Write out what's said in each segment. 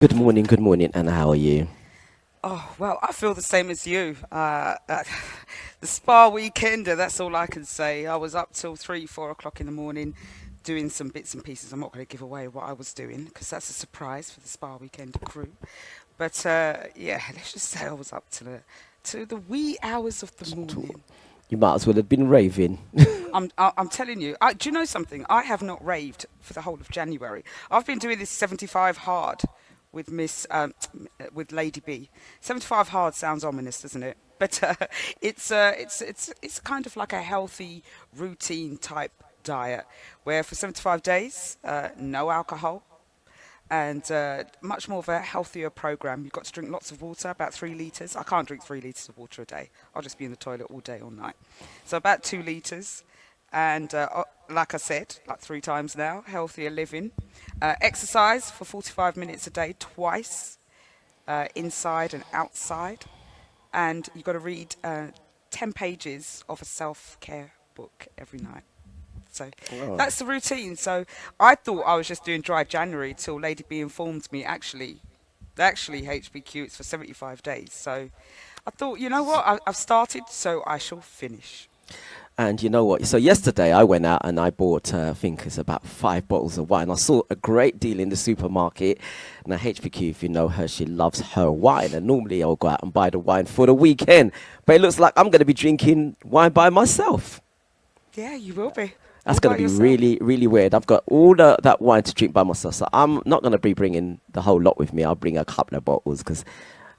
Good morning, and how are you? Oh, well, I feel the same as you. The spa weekend, that's all I can say. I was up till 3, 4 o'clock in the morning doing some bits and pieces. I'm not going to give away what I was doing because that's a surprise for the spa weekend crew. But yeah, let's just say I was up to the wee hours of the morning. You might as well have been raving. I'm telling you. Do you know something? I have not raved for the whole of January. I've been doing this 75 hard with with Lady B. 75 hard sounds ominous, doesn't it? But it's kind of like a healthy routine type diet where for 75 days, no alcohol, and much more of a healthier program. You've got to drink lots of water, about 3 litres. I can't drink 3 litres of water a day. I'll just be in the toilet all day, all night. So about 2 litres. And like I said, like 3 times now, healthier living. Exercise for 45 minutes a day, twice, inside and outside. And you've got to read 10 pages of a self-care book every night. So Oh. that's the routine. So I thought I was just doing dry January till Lady B informed me actually HPQ it's for 75 days. So I thought, you know what, I've started, so I shall finish. And you know what? So yesterday I went out and I bought, I think it's about 5 bottles of wine. I saw a great deal in the supermarket. Now HPQ, if you know her, she loves her wine. And normally I'll go out and buy the wine for the weekend. But it looks like I'm going to be drinking wine by myself. Yeah, you will be That's all going to by be yourself. really, really weird. I've got that wine to drink by myself. So I'm not going to be bringing the whole lot with me. I'll bring a couple of bottles because,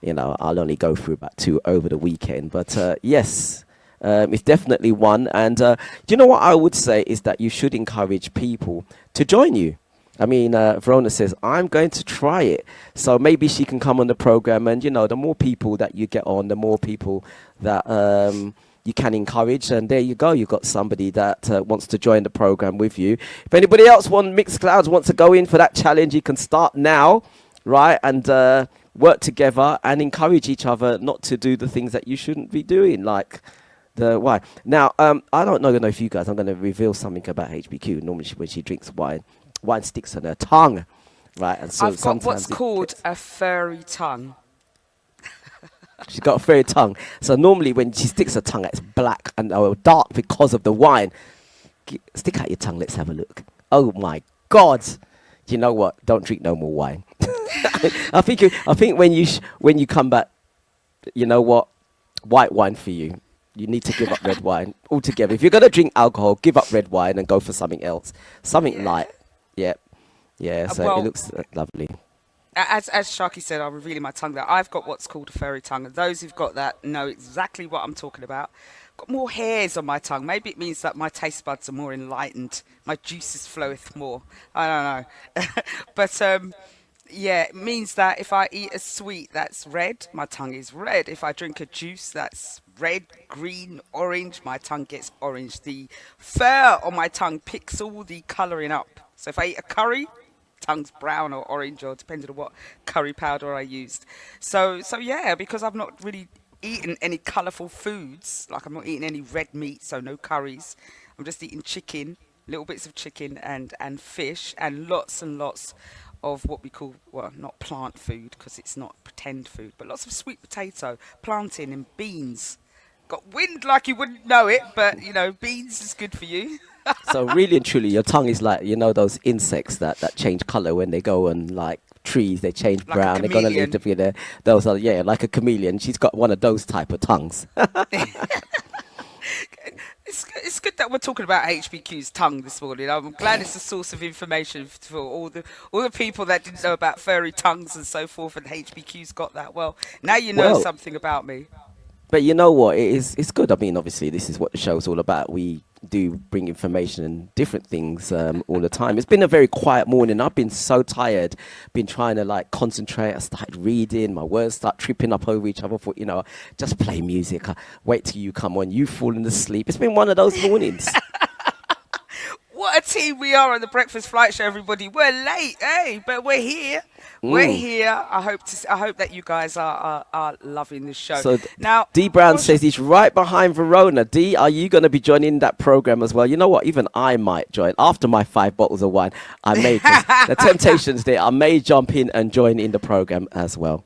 I'll only go through about two over the weekend. But yes, it's definitely one. And do you know what I would say is that you should encourage people to join you. I mean, Verona says, I'm going to try it. So maybe she can come on the program. And, the more people that you get on, the more people that you can encourage. And there you go. You've got somebody that wants to join the program with you. If anybody else Mixed Clouds wants to go in for that challenge, you can start now, right? And work together and encourage each other not to do the things that you shouldn't be doing, like the wine. Now, I don't know if you guys, I'm going to reveal something about HBQ. Normally, when she drinks wine, wine sticks on her tongue, right? And so I've got what's sometimes it called gets. a furry tongue. She's got a fairy tongue. So normally, when she sticks her tongue, it's black and dark because of the wine. Stick out your tongue. Let's have a look. Oh my God! You know what? Don't drink no more wine. I think when you come back, you know what? White wine for you. You need to give up red wine altogether. If you're gonna drink alcohol, give up red wine and go for something else, something Yeah. light. Yeah, yeah. So it Well, looks lovely. as Sharky said, I'm revealing my tongue there. I've got what's called a furry tongue, and those who've got that know exactly what I'm talking about. Got more hairs on my tongue. Maybe it means that my taste buds are more enlightened. My juices floweth more. I don't know, but yeah, it means that if I eat a sweet that's red, my tongue is red. If I drink a juice that's red, green, orange, my tongue gets orange. The fur on my tongue picks all the colouring up. So if I eat a curry, tongue's brown or orange or depending on what curry powder I used. So yeah, because I've not really eaten any colourful foods, like I'm not eating any red meat, so no curries. I'm just eating chicken, little bits of chicken and fish and lots of what we call, well, not plant food because it's not pretend food, but lots of sweet potato, plantain and beans. Got wind like you wouldn't know it, but beans is good for you. So really and truly, your tongue is like those insects that change color when they go on like trees. They change Like a brown. They're gonna live to chameleon. be there. Those are like a chameleon. She's got one of those type of tongues. It's good that we're talking about HBQ's tongue this morning. I'm glad it's a source of information for all the people that didn't know about furry tongues and so forth. And HBQ's got that. Well, now you know Well, something about me. but you know what? It's good. I mean, obviously, this is what the show's all about. We do bring information and different things all the time. It's been a very quiet morning. I've been so tired. Been trying to like concentrate. I started reading. My words start tripping up over each other. Thought, just play music. Wait till you come on. You've fallen asleep. It's been one of those mornings. What 8:30 we are on the Breakfast Flight Show, everybody. We're late, hey, but we're here. We're here. I hope that you guys are loving this show. So Now, D Brown says he's right behind Verona. D, are you going to be joining that program as well? You know what? Even I might join after my 5 bottles of wine. I may. The temptation's there. I may jump in and join in the program as well.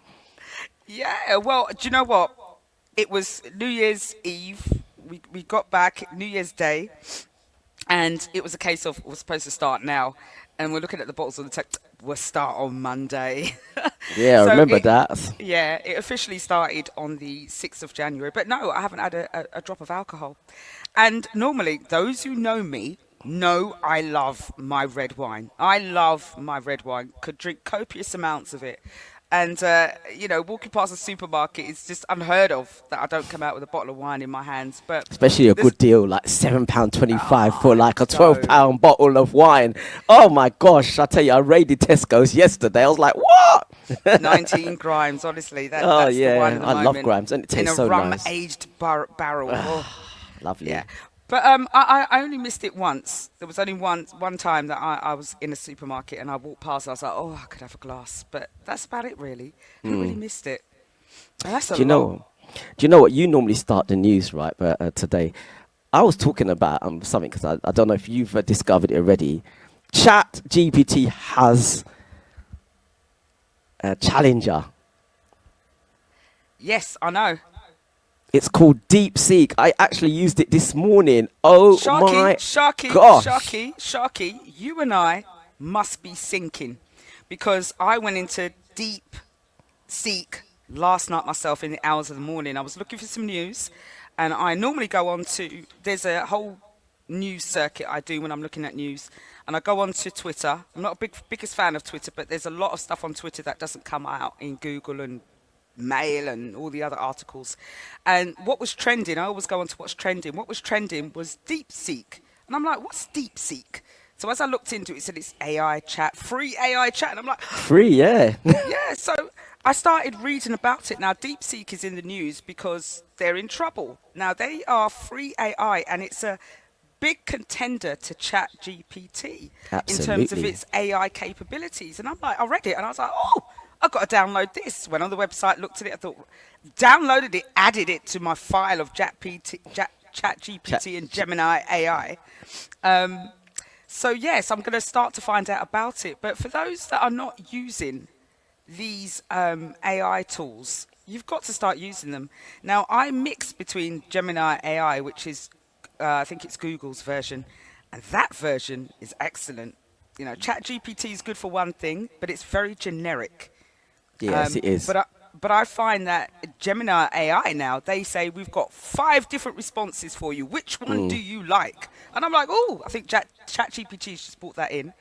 yeah, well, do you know what? It was New Year's Eve. We got back New Year's Day, and it was a case of we're supposed to start now, and we're looking at the bottles on the text. We'll start on Monday. Yeah, I So remember that. Yeah, it officially started on the 6th of January. But no, I haven't had a drop of alcohol. And normally, those who know me know I love my red wine. I love my red wine. Could drink copious amounts of it. And, walking past a supermarket is just unheard of that I don't come out with a bottle of wine in my hands. But Especially a this- good deal, like £7.25 for like a so- £12 bottle of wine. Oh my gosh! I tell you, I raided Tesco's yesterday. I was like, what? 19 Grimes, honestly. That's Oh, the yeah, wine at the I love moment. Grimes, and it tastes in a so nice. rum-aged barrel. Oh. Lovely. Yeah, but I only missed it once. There was only one time that I was in a supermarket and I walked past. I was like, oh, I could have a glass, but that's about it, really. I really missed it. And that's a Do you lot. know? Do you know what? You normally start the news, right? But today, I was talking about something because I don't know if you've discovered it already. Chat GPT has a challenger. Yes, I know. It's called DeepSeek. I actually used it this morning. Oh my gosh! Sharky, you and I must be syncing because I went into Deep Seek last night myself in the hours of the morning. I was looking for some news, and I normally go on to. There's a whole news circuit I do when I'm looking at news, and I go on to Twitter. I'm not a biggest fan of Twitter, but there's a lot of stuff on Twitter that doesn't come out in Google and Mail and all the other articles. And what was trending, I always go on to what's trending. What was trending was DeepSeek. And I'm like, what's DeepSeek? So as I looked into it, it said it's AI chat, free AI chat. And I'm like, Free, yeah. yeah. So I started reading about it. Now, DeepSeek is in the news because they're in trouble. Now, they are free AI, and it's a big contender to Chat GPT in terms of Absolutely. its AI capabilities. And I'm like, I read it, and I was like, oh, I've got to download this. Went on the website, looked at it, I thought, downloaded it, added it to my file of Chat GPT and Gemini AI. So yes, I'm going to start to find out about it. But for those that are not using these AI tools, you've got to start using them. Now, I mix between Gemini AI, which is, I think it's Google's version, and that version is excellent. You know, ChatGPT is good for one thing, but it's very generic. Yes, it is. But I find that Gemini AI now, they say we've got 5 different responses for you. Which one do you like? And I'm like, oh, I think ChatGPT's just brought that in.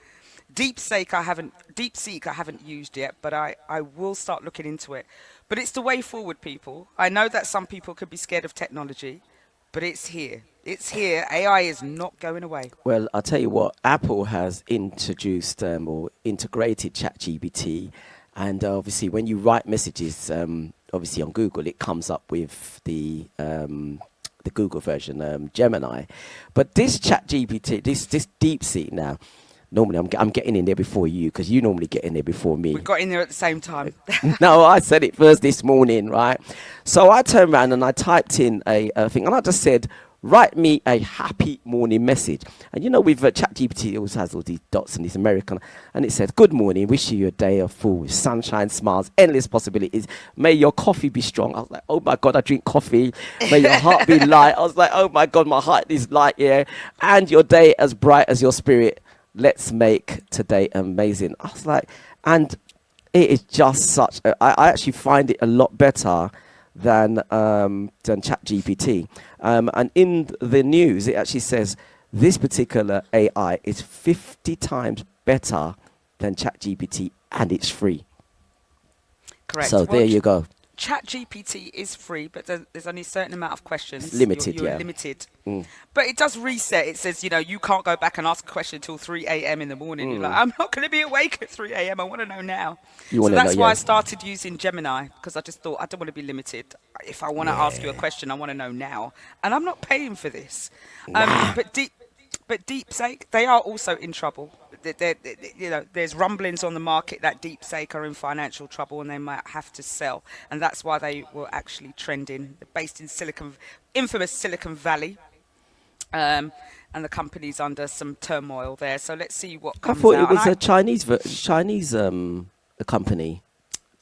DeepSeek I haven't used yet, but I will start looking into it. But it's the way forward, people. I know that some people could be scared of technology, but it's here. It's here. AI is not going away. Well, I'll tell you what, Apple has introduced or integrated ChatGPT, and obviously when you write messages, obviously on Google, it comes up with the Google version, Gemini. But this ChatGPT, this DeepSeek now, normally I'm getting in there before you because you normally get in there before me. We got in there at the same time. No, I said it first this morning, right? So I turned around and I typed in a thing, and I just said, write me a happy morning message. And you know, with ChatGPT, it always has all these dots and this American, and it said, good morning, wishing you a day of full with sunshine, smiles, endless possibilities. May your coffee be strong. I was like, oh my God, I drink coffee. May your heart be light. I was like, oh my God, my heart is light, yeah. And your day as bright as your spirit. Let's make today amazing. I was like, and it is just such, I actually find it a lot better than ChatGPT. And in the news, it actually says this particular AI is 50 times better than ChatGPT, and it's free. Correct. So there you go. ChatGPT is free, but there's only a certain amount of questions. It's limited, You're yeah. limited. But it does reset. It says, you can't go back and ask a question until 3 a.m. in the morning. You're like, I'm not going to be awake at 3 a.m. I want to know now. So that's why I started using Gemini, because I just thought I don't want to be limited. If I want to ask you a question, I want to know now. And I'm not paying for this. But but DeepSeek, they are also in trouble. There's rumblings on the market that DeepSeek are in financial trouble and they might have to sell, and that's why they were actually trending. They're based in infamous Silicon Valley, um, and the company's under some turmoil there. So let's see what I comes thought it out. And was a Chinese a company.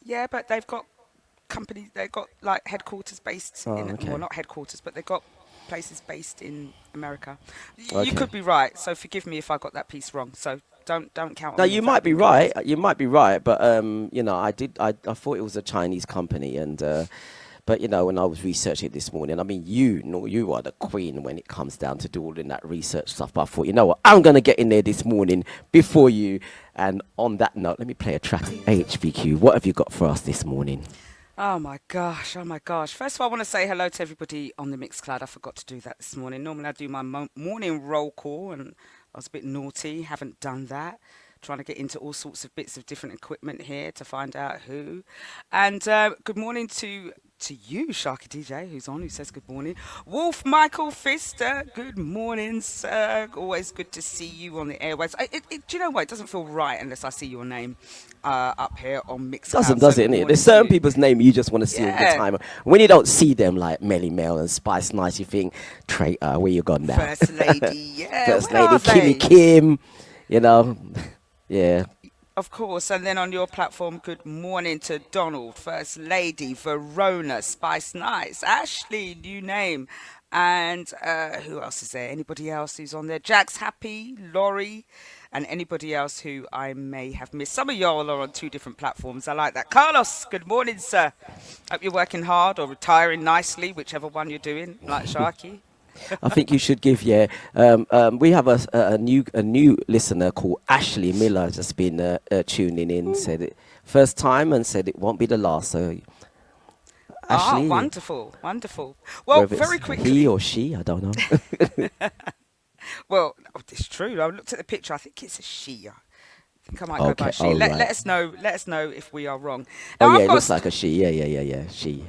yeah, but they've got companies. They've got like headquarters based Oh, in, well, okay. not headquarters, but they've got places based in America. You Okay. could be right, so forgive me if I got that piece wrong. So don't count on Now me you if that might had be been right. correct. You might be right, but I thought it was a Chinese company, and but when I was researching it this morning, I mean, you are the queen when it comes down to do all in that research stuff. But I thought, you know what, I'm gonna get in there this morning before you. And on that note, let me play a track. HBQ, what have you got for us this morning? Oh my gosh, oh my gosh. First of all, I want to say hello to everybody on the Mixcloud. I forgot to do that this morning. Normally I do my morning roll call and I was a bit naughty, haven't done that. Trying to get into all sorts of bits of different equipment here to find out who. And good morning to you, Sharky DJ, who's on, who says good morning. Wolf Michael Fister, good morning, sir. Always good to see you on the airways. Do you know what? It doesn't feel right unless I see your name up here on Doesn't, Mixcloud. So does it? good Innit? There's morning to certain you. people's name you just want to see all the Yeah. time. When you don't see them, like Melly Mel and Spice Nice, you think, traitor, where you gone now? First Lady, yeah, First where Lady are Kimmy they? Kim, you know, yeah. Of course, and then on your platform, good morning to Donald, First Lady, Verona, Spice Nice, Ashley, new name, and who else is there? Anybody else who's on there? Jack's Happy, Laurie, and anybody else who I may have missed. Some of y'all are on two different platforms. I like that. Carlos, good morning, sir. Hope you're working hard or retiring nicely, whichever one you're doing, like Sharky. I think you should give, yeah. We have a new listener called Ashley Miller just been tuning in. Said it first time and said it won't be the last. So Ah, Ashley, wonderful, wonderful. Well, whether it's very he quickly. or she, I don't know. Well, it's true. I looked at the picture. I think it's a she. I think I might go by Okay, she. all Let right. us know. Let us know if we are wrong. Oh Now yeah, I've it got looks like a she. Yeah, yeah, yeah, yeah. She.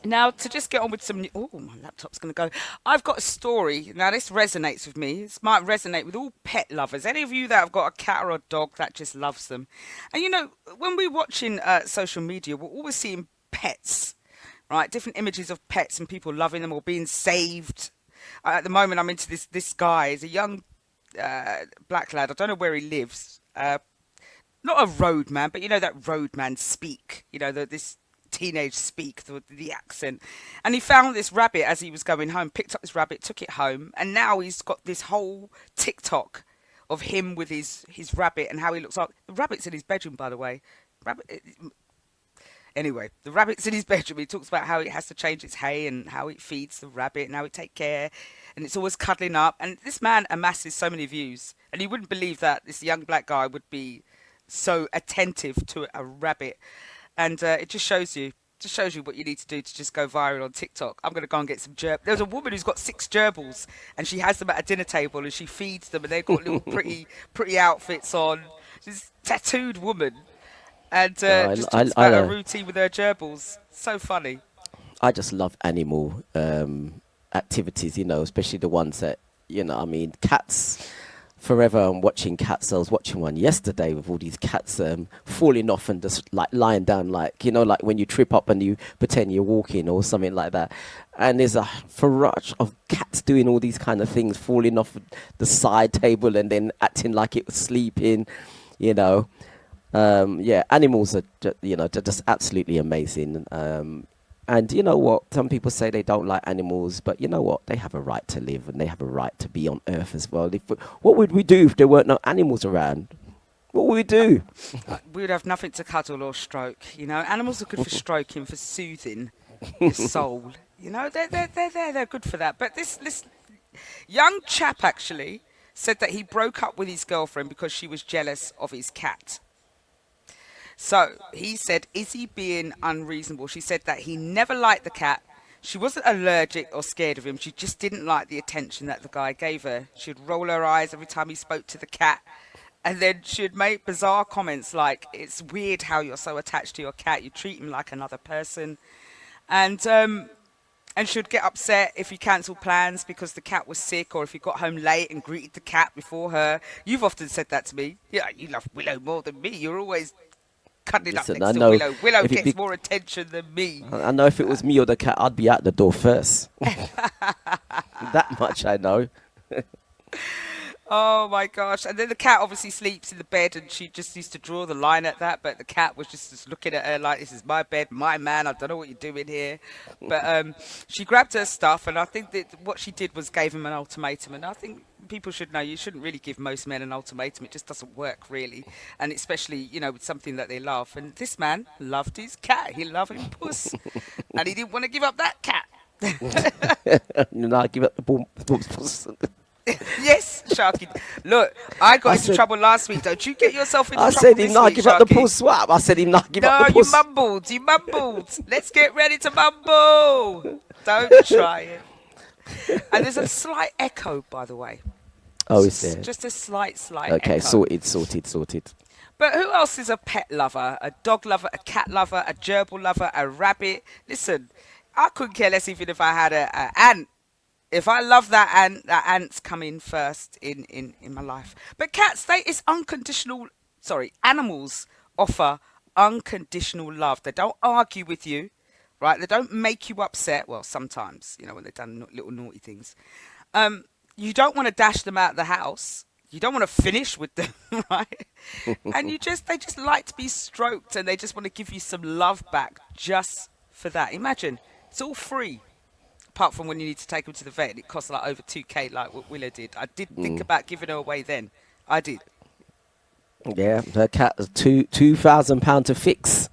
now to just get on with some. Oh, my laptop's going to go. I've got a story. Now this resonates with me. This might resonate with all pet lovers. Any of you that have got a cat or a dog that just loves them. And when we're watching social media, we're always seeing pets, right? Different images of pets and people loving them or being saved. At the moment, I'm into this guy. He's a young black lad. I don't know where he lives. Not a roadman, but that roadman speak. This teenage speak, the accent. And he found this rabbit as he was going home. Picked up this rabbit, took it home, and now he's got this whole TikTok of him with his rabbit and how he looks like. The rabbit's in his bedroom, by the way. Rabbit. Anyway, the rabbit's in his bedroom. He talks about how it has to change its hay and how it feeds the rabbit and how it take care. And it's always cuddling up. And this man amasses so many views. And you wouldn't believe that this young black guy would be so attentive to a rabbit. And it just shows you what you need to do to just go viral on TikTok. I'm going to go and get some There's a woman who's got 6 gerbils and she has them at a dinner table and she feeds them and they've got little pretty outfits on. She's a tattooed woman and No, just talks about her routine with her gerbils. So funny. I just love animal activities, especially the ones that, I mean, cats. Forever, I'm watching cats. I was watching one yesterday with all these cats falling off and just like lying down, like, like when you trip up and you pretend you're walking or something like that. And there's a barrage of cats doing all these kind of things, falling off the side table and then acting like it was sleeping, you know. Yeah, animals are, they're just absolutely amazing. And you know what? Some people say they don't like animals, but you know what? They have a right to live and they have a right to be on Earth as well. What would we do if there weren't no animals around? What would we do? We would have nothing to cuddle or stroke. Animals are good for stroking, for soothing your soul. They're good for that. But this young chap actually said that he broke up with his girlfriend because she was jealous of his cat. So he said, is he being unreasonable? She said that he never liked the cat. She wasn't allergic or scared of him. She just didn't like the attention that the guy gave her. She'd roll her eyes every time he spoke to the cat. And then she'd make bizarre comments like, it's weird how you're so attached to your cat. You treat him like another person. And and should get upset if you cancelled plans because the cat was sick, or if you got home late and greeted the cat before her. You've often said that to me. Yeah, you love Willow more than me. You're always cuddling up Listen, I next to know Willow. Willow if it gets be, more attention than me. I know if it was me or the cat, I'd be at the door first. That much I know. Oh my gosh. And then the cat obviously sleeps in the bed, and she just used to draw the line at that, but the cat was just looking at her like, this is my bed, my man, I don't know what you're doing here. But she grabbed her stuff, and I think that what she did was gave him an ultimatum. And I think people should know you shouldn't really give most men an ultimatum. It just doesn't work really. And especially, with something that they love. And this man loved his cat. He loved him puss. And he didn't want to give up that cat. No, give up the boom. Yes, Sharky. Look, I got into said- trouble last week. Don't you get yourself into I trouble said this him not week, give up the Sharky. puss swap. I said him not give up No, the you puss. mumbled. You mumbled. Let's get ready to mumble. Don't try it. And there's a slight echo, by the way. Oh, is there? Just a slight Okay, echo. sorted. But who else is a pet lover? A dog lover, a cat lover, a gerbil lover, a rabbit? Listen, I couldn't care less even if I had a ant. If I love that ant's coming first in my life. But cats, it's unconditional. Sorry, animals offer unconditional love. They don't argue with you, right? They don't make you upset. Well, sometimes, when they've done little naughty things. You don't want to dash them out of the house. You don't want to finish with them, right? And they just like to be stroked, and they just want to give you some love back just for that. Imagine, it's all free. Apart from when you need to take them to the vet, it costs like over 2K, like what Willow did. I did think about giving her away then. I did. Yeah, her cat was £2,000 to fix.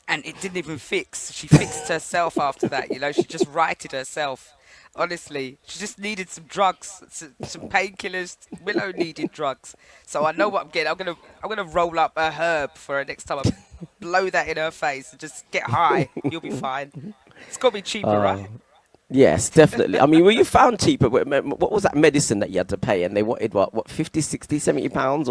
And it didn't even fix. She fixed herself after that, She just righted herself. Honestly, she just needed some drugs, some painkillers. Willow needed drugs, so I know what I'm getting. I'm gonna roll up a herb for her next time. I blow that in her face and just get high. You'll be fine. It's got to be cheaper, right? Yes, definitely. I mean, well, you found cheaper. What was that medicine that you had to pay? And they wanted, what 50, 60, 70 pounds?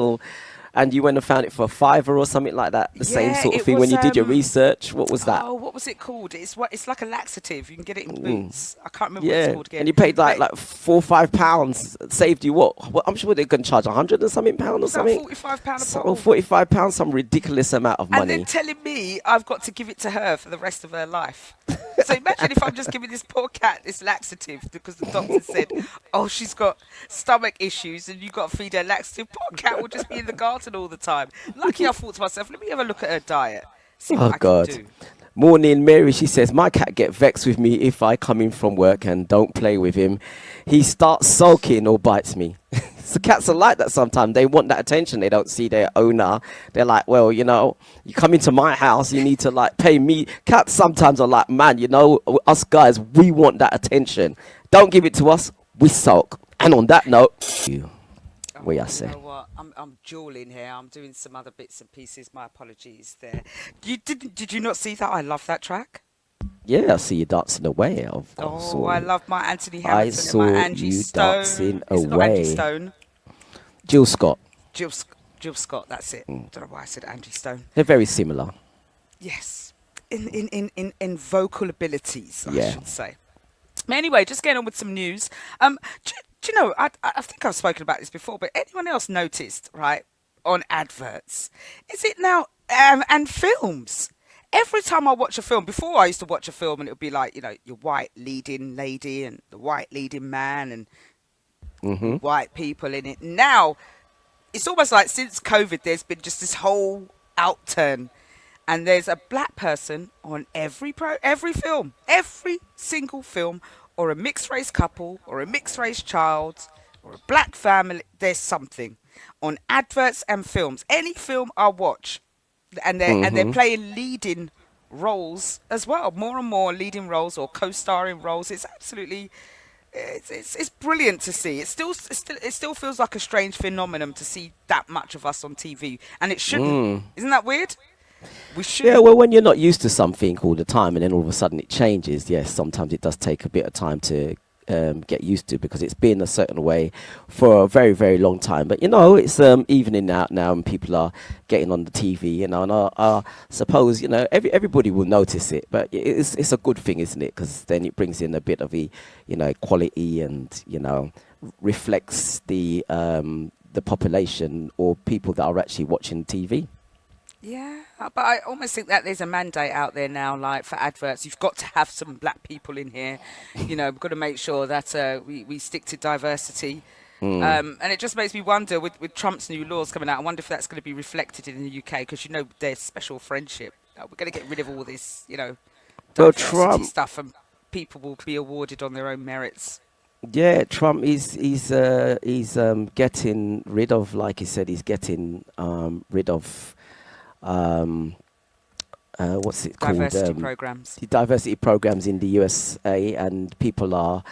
And you went and found it for £5 or something like that? The same sort of thing when you did your research? What was that? Oh, what was it called? It's like a laxative. You can get it in Boots. I can't remember what it's called again. And you paid like £4 or £5. Saved you what? Well, I'm sure they're going to charge £100 and something or something. £45 a So, bottle. £45, some ridiculous amount of money. And then telling me I've got to give it to her for the rest of her life. So imagine if I'm just giving this poor cat this laxative because the doctor said, oh, she's got stomach issues and you've got to feed her laxative. Poor cat will just be in the garden all the time. Lucky I thought to myself, let me have a look at her diet. See what I God. can do. Morning, Mary. She says, my cat get vexed with me if I come in from work and don't play with him. He starts sulking or bites me. So cats are like that sometimes. They want that attention. They don't see their owner. They're like, well, you come into my house, you need to like pay me. Cats sometimes are like, man, us guys, we want that attention. Don't give it to us. We sulk. And on that note, we are saying. You know what? I'm dueling here. I'm doing some other bits and pieces. My apologies there. Did you not see that? I love that track. Yeah, I see you dancing away. I love my Anthony I Hamilton saw and my Angie you Stone. dancing Is it not Angie away. Stone? Jill Scott. Jill Scott. That's it. Don't know why I said Angie Stone. They're very similar. Yes, in vocal abilities, Yeah. I should say. Anyway, just getting on with some news. Do you know? I think I've spoken about this before, but anyone else noticed, right, on adverts? Is it now and films? Every time I watch a film, before I used to watch a film and it would be like, your white leading lady and the white leading man and white people in it. Now, it's almost like since COVID, there's been just this whole outturn. And there's a black person on every film, every single film, or a mixed race couple, or a mixed race child, or a black family. There's something on adverts and films. Any film I watch, and they're playing leading roles as well. More and more leading roles or co-starring roles. It's absolutely, it's brilliant to see. It still feels like a strange phenomenon to see that much of us on TV, and it shouldn't. Isn't that weird? We should. Yeah, well, when you're not used to something all the time and then all of a sudden it changes, yes, sometimes it does take a bit of time to get used to, because it's been a certain way for a very, very long time. But you know, it's evening out now, and people are getting on the TV. You know, and I suppose, you know, everybody will notice it. But it's a good thing, isn't it? Because then it brings in a bit of equality, and you know, reflects the population or people that are actually watching TV. Yeah, but I almost think that there's a mandate out there now, like for adverts, you've got to have some black people in here. You know, we've got to make sure that we stick to diversity. And it just makes me wonder, with Trump's new laws coming out, I wonder if that's going to be reflected in the UK, because, you know, there's special friendship. We're going to get rid of all this, you know, Well, diversity stuff, and people will be awarded on their own merits. Yeah, Trump is getting rid of, like he said, he's getting rid of what's it called? Diversity programs. The diversity programs in the USA, and people are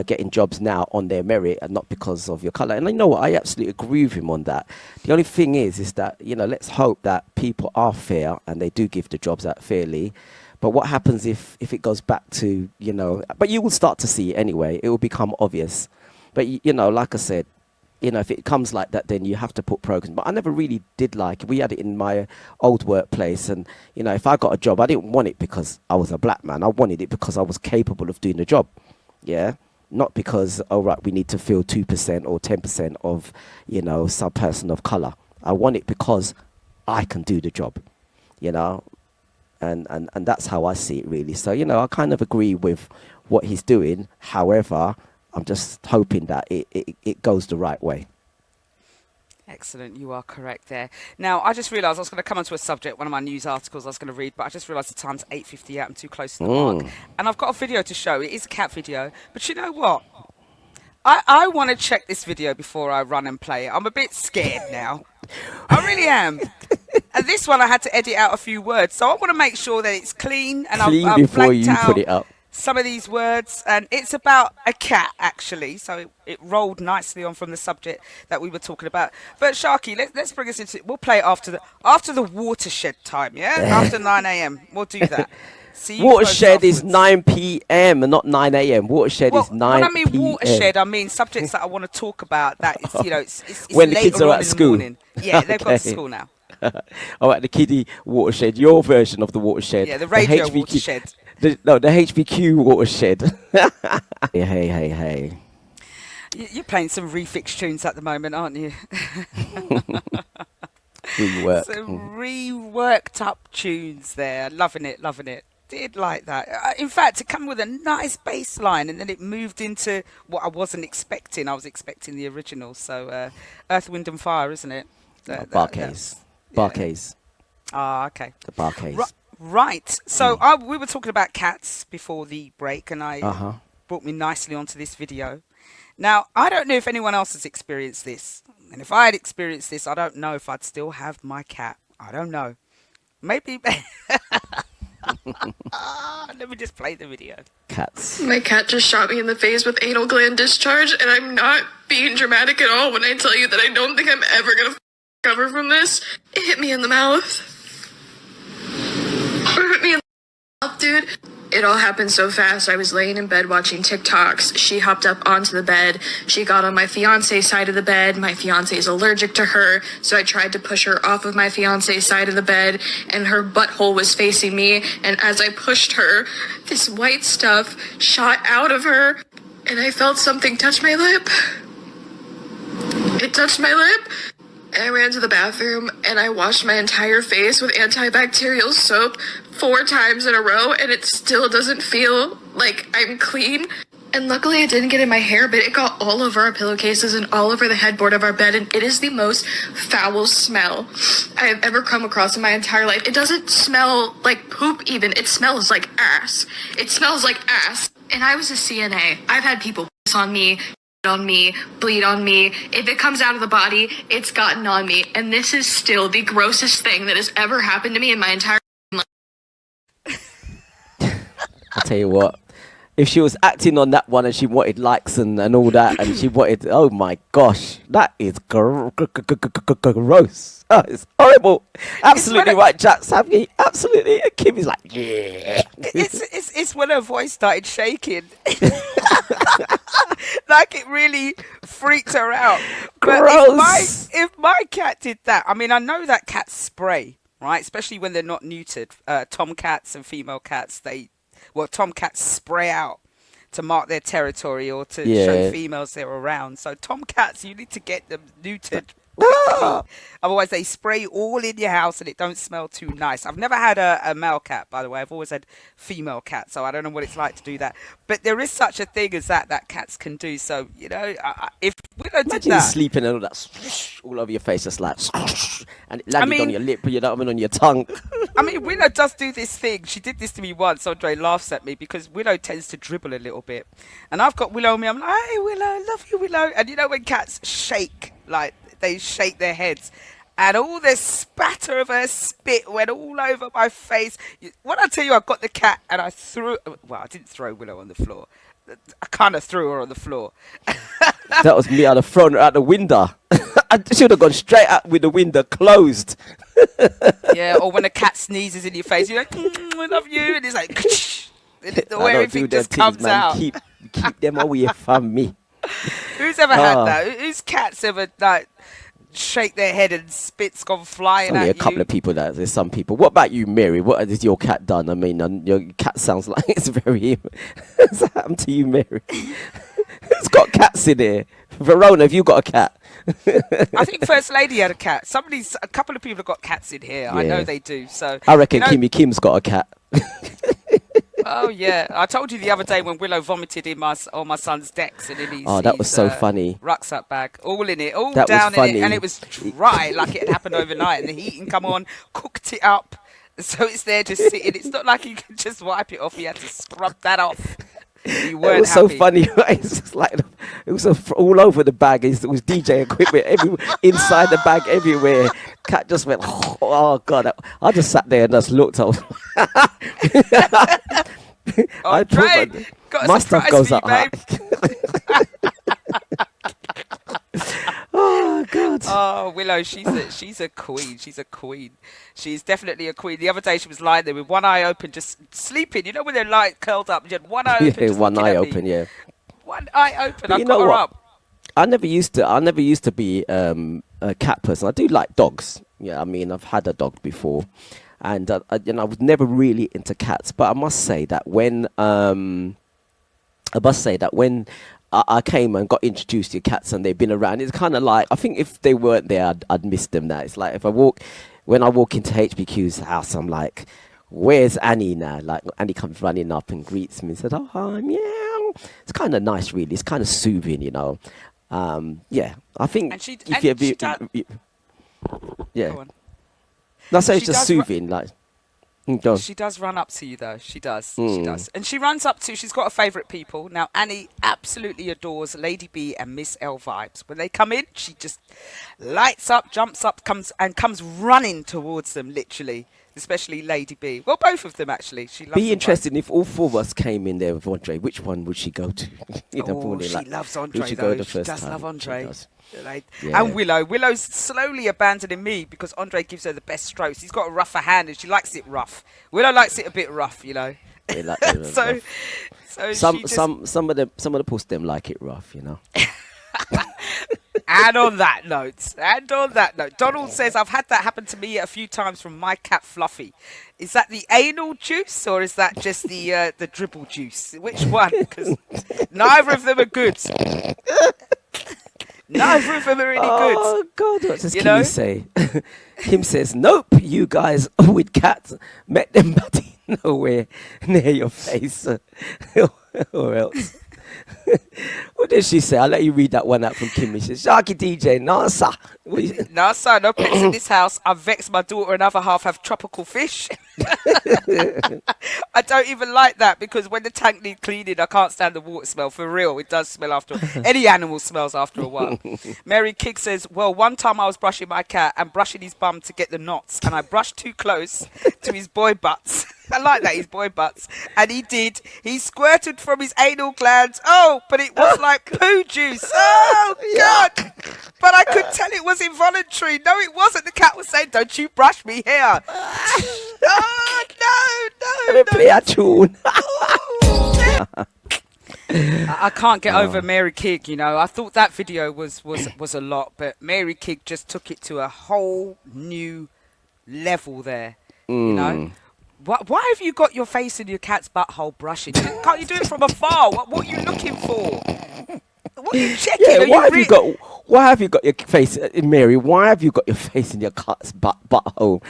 getting jobs now on their merit and not because of your color. And you know what? I absolutely agree with him on that. The only thing is that, you know, let's hope that people are fair and they do give the jobs out fairly. But what happens if it goes back to, you know, but you will start to see it anyway. It will become obvious. But, you know, like I said, you know, if it comes like that, then you have to put programs. But I never really did like it. We had it in my old workplace. And, you know, if I got a job, I didn't want it because I was a black man. I wanted it because I was capable of doing the job. Yeah. Not because, oh, right, we need to fill 2% or 10% of, you know, some person of color. I want it because I can do the job, you know. And that's how I see it, really. So, you know, I kind of agree with what he's doing. However, I'm just hoping that it goes the right way. Excellent, you are correct there. Now, I just realised I was going to come onto a subject, one of my news articles I was going to read, but I just realised the time's 8:58. I'm too close to the mark. And I've got a video to show. It is a cat video. But you know what? I want to check this video before I run and play it. I'm a bit scared now. I really am. And this one I had to edit out a few words. So I want to make sure that it's clean. And I've before blanked you out put it up. some of these words. And it's about a cat, actually. So it rolled nicely on from the subject that we were talking about. But Sharky, let's bring us into it. We'll play it after the watershed time, yeah? After 9 a.m. We'll do that. See you Watershed is afterwards. 9 p.m. and not 9 a.m. Watershed is 9 when I mean p.m. watershed, I mean subjects that I want to talk about. That is, you know, it's When the later kids are on at in school. The morning. Yeah, they've gone to Okay. school now. All right, the kiddie watershed, your version of the watershed. Yeah, the radio HPQ watershed. The HPQ watershed. Hey. You're playing some refix tunes at the moment, aren't you? Rework. Some reworked up tunes there. Loving it. Did like that. In fact, it came with a nice bass line, and then it moved into what I wasn't expecting. I was expecting the original. So, Earth, Wind and Fire, isn't it? Barcase. Barcase. Ah, okay. The Barcase. Right. So we were talking about cats before the break, and I brought me nicely onto this video. Now, I don't know if anyone else has experienced this. And if I had experienced this, I don't know if I'd still have my cat. I don't know. Maybe. Let me just play the video. Cats. My cat just shot me in the face with anal gland discharge, and I'm not being dramatic at all when I tell you that I don't think I'm ever gonna recover from this. It hit me in the mouth. It hit me in the mouth, dude. It all happened so fast. I was laying in bed watching TikToks. She hopped up onto the bed. She got on my fiance's side of the bed. My fiance is allergic to her, so I tried to push her off of my fiance's side of the bed, and her butthole was facing me. And as I pushed her, this white stuff shot out of her, and I felt something touch my lip. It touched my lip. I ran to the bathroom and I washed my entire face with antibacterial soap 4 times in a row, and it still doesn't feel like I'm clean. And luckily it didn't get in my hair, but it got all over our pillowcases and all over the headboard of our bed, and it is the most foul smell I have ever come across in my entire life. It doesn't smell like poop even. It smells like ass. It smells like ass. And I was a CNA. I've had people piss on me, bleed on me. If it comes out of the body, it's gotten on me. And this is still the grossest thing that has ever happened to me in my entire life. I'll tell you what, if she was acting on that one and she wanted likes and all that, and she wanted, oh my gosh, that is gross. Oh, it's horrible. Absolutely right, Jack. Savvy. Absolutely. And Kim is like, yeah. It's when her voice started shaking. Like it really freaked her out. But Gross. if my cat did that, I mean, I know that cats spray, right? Especially when they're not neutered. Tomcats and female cats, tomcats spray out to mark their territory or to show females they're around. So tomcats, you need to get them neutered. Otherwise they spray all in your house and it don't smell too nice. I've never had a male cat, by the way. I've always had female cats, so I don't know what it's like to do that. But there is such a thing as that cats can do. So, you know, if we don't do that, sleeping and all that all over your face, just like, and it landed on your lip, you know what I mean, on your tongue. I mean, Willow does do this thing. She did this to me once. Andre laughs at me because Willow tends to dribble a little bit. And I've got Willow on me. I'm like, hey, Willow, love you, Willow. And you know when cats shake, like, they shake their heads. And all this spatter of her spit went all over my face. When I tell you I got the cat and I didn't throw Willow on the floor. I kind of threw her on the floor. That was me. I'd have thrown her out the window. I should have gone straight out with the window closed. Yeah, or when a cat sneezes in your face, you're like, I love you. And it's like, everything just comes out. Keep them away from me. Who's ever had that? Whose cat's ever like shake their head and spit's gone flying Only at a couple of people. There's some people. What about you, Mary? What has your cat done? I mean, your cat sounds like it's very... What's happened to you, Mary? Who's got cats in here? Verona, have you got a cat? I think First Lady had a cat. A couple of people have got cats in here. Yeah. I know they do. So I reckon Kimmy Kim's got a cat. Oh yeah, I told you the other day when Willow vomited on my son's decks and in his that was so funny. Rucksack bag, all in it, all that down was funny. in it, and it was dry like it had happened overnight, and the heating come on, cooked it up, so it's there just sitting. It's not like you can just wipe it off. You had to scrub that off. You weren't it was happy. So funny, right? It's just like it was all over the bag. It was DJ equipment inside the bag everywhere. Cat just went, oh god! I just sat there and just looked. My stuff goes up high. Oh god! Oh, Willow, she's a queen. She's a queen. She's definitely a queen. The other day she was lying there with one eye open, just sleeping. You know when they're like curled up, you had one eye open. Yeah, one eye open. Yeah. One eye open. I you know got her what? up. I never used to be a cat person. I do like dogs. Yeah, I mean I've had a dog before, and I was never really into cats. But I must say that when I came and got introduced to cats and they've been around, it's kind of like, I think if they weren't there, I'd miss them now. It's like when I walk into HPQ's house, I'm like, where's Annie now? Like Annie comes running up and greets me and says, oh, hi, meow. It's kind of nice, really. It's kind of soothing, you know. Yeah, I think yeah. That's how it's just soothing, like. She does run up to you though. She does. She does. And she runs up to, she's got her favourite people. Now Annie absolutely adores Lady B and Miss L vibes. When they come in, she just lights up, jumps up, comes running towards them, literally. Especially Lady B. Well, both of them actually. She loves. Be interesting if all four of us came in there with Andre. Which one would she go to? She loves Andre though. She does love Andre. Yeah. And Willow's slowly abandoning me because Andre gives her the best strokes. He's got a rougher hand and she likes it rough. Willow likes it a bit rough, you know. They like it so some of the puss them like it rough, you know. And on that note, Donald says, I've had that happen to me a few times from my cat Fluffy. Is that the anal juice or is that just the dribble juice? Which one? Because neither of them are good. Neither of them are really good. Oh God, what does Kim say? Kim says, nope, you guys with cats met them but nowhere near your face or else. What did she say? I'll let you read that one out from Kim. She says, SharkyDJ, NASA. NASA, no pets in this house. I've vexed my daughter and other half have tropical fish. I don't even like that because when the tank needs cleaning, I can't stand the water smell. For real, it does smell after. Any animal smells after a while. Mary Kick says, well, one time I was brushing my cat and brushing his bum to get the knots and I brushed too close to his boy butts. I like that, his boy butts. And he did. He squirted from his anal glands. Oh, but it was like poo juice. Oh, God. But I could tell it was involuntary. No, it wasn't. The cat was saying, don't you brush me here. Oh, Let me play a tune. I can't get over Mary Kigg, you know. I thought that video was a lot, but Mary Kigg just took it to a whole new level there, you know. Why have you got your face in your cat's butthole brushing? Can't you do it from afar? What are you looking for? What are you checking? Yeah, Are why have you got your face, Mary? Why have you got your face in your cat's butthole?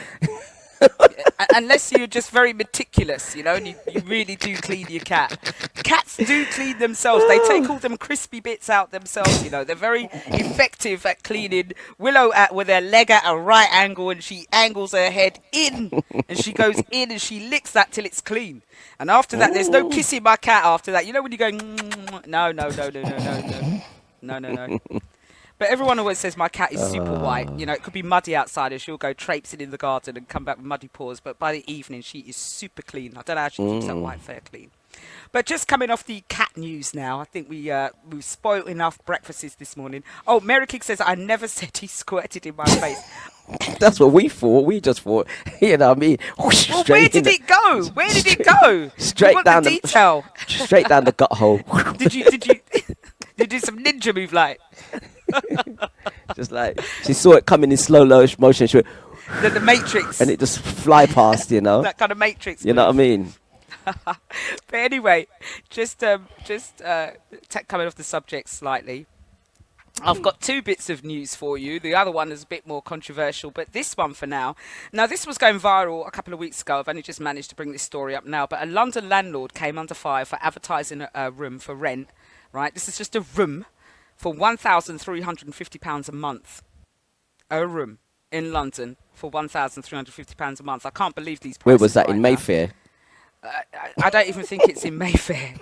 Unless you're just very meticulous, you know, and you really do clean your cat. Cats do clean themselves. They take all them crispy bits out themselves, you know. They're very effective at cleaning. Willow with her leg at a right angle, and she angles her head in, and she goes in, and she licks that till it's clean. And after that, there's no kissing my cat after that. You know when you go, no. But everyone always says my cat is super white. You know, it could be muddy outside and she'll go traipsing in the garden and come back with muddy paws. But by the evening, she is super clean. I don't know how she keeps that white fur clean. But just coming off the cat news now, I think we've spoiled enough breakfasts this morning. Oh, Mary King says, I never said he squirted in my face. That's what we thought. We just thought, you know what I mean? Whoosh, well, where did it go? Where did it go? Straight down the detail. Straight down the gut hole. Did you do some ninja move like? Just like she saw it coming in slow motion. She went, the Matrix, and it just fly past, you know. That kind of Matrix. You know what I mean? But anyway, just coming off the subject slightly. I've got two bits of news for you. The other one is a bit more controversial, but this one for now. Now, this was going viral a couple of weeks ago. I've only just managed to bring this story up now. But a London landlord came under fire for advertising a room for rent. Right, this is just a room for £1,350 a month. A room in London for £1,350 a month. I can't believe these prices. Where was that, right in Mayfair? I don't even think it's in Mayfair.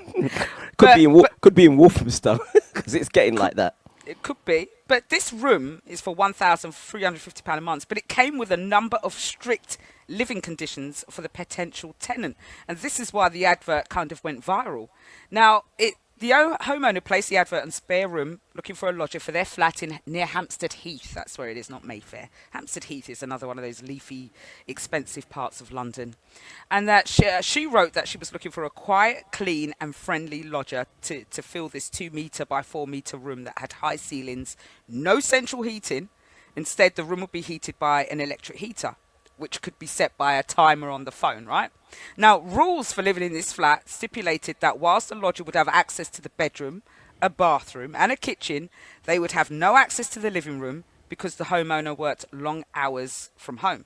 Could be in Walthamstow because it's getting like that. It could be, but this room is for £1,350 a month. But it came with a number of strict living conditions for the potential tenant, and this is why the advert kind of went viral. Now, the homeowner placed the advert on Spare Room looking for a lodger for their flat near Hampstead Heath. That's where it is, not Mayfair. Hampstead Heath is another one of those leafy, expensive parts of London. And that she wrote that she was looking for a quiet, clean and friendly lodger to fill this 2 metre by 4 metre room that had high ceilings, no central heating. Instead, the room would be heated by an electric heater, which could be set by a timer on the phone, right? Now, rules for living in this flat stipulated that whilst the lodger would have access to the bedroom, a bathroom and a kitchen, they would have no access to the living room because the homeowner worked long hours from home.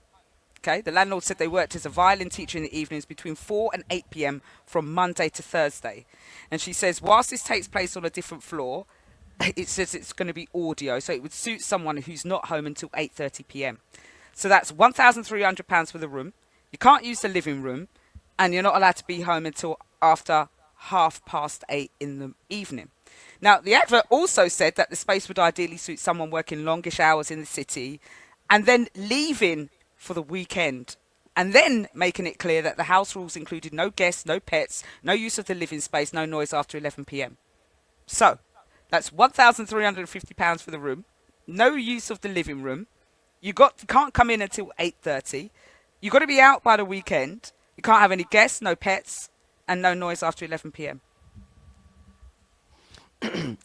Okay, the landlord said they worked as a violin teacher in the evenings between 4 and 8 p.m. from Monday to Thursday. And she says, whilst this takes place on a different floor, it says it's going to be audio, so it would suit someone who's not home until 8:30 p.m. So that's £1,300 for the room. You can't use the living room, and you're not allowed to be home until after 8:30 in the evening. Now, the advert also said that the space would ideally suit someone working longish hours in the city and then leaving for the weekend, and then making it clear that the house rules included no guests, no pets, no use of the living space, no noise after 11 p.m. So that's £1,350 for the room, no use of the living room. You can't come in until 8:30. You got to be out by the weekend. You can't have any guests, no pets, and no noise after 11 p.m.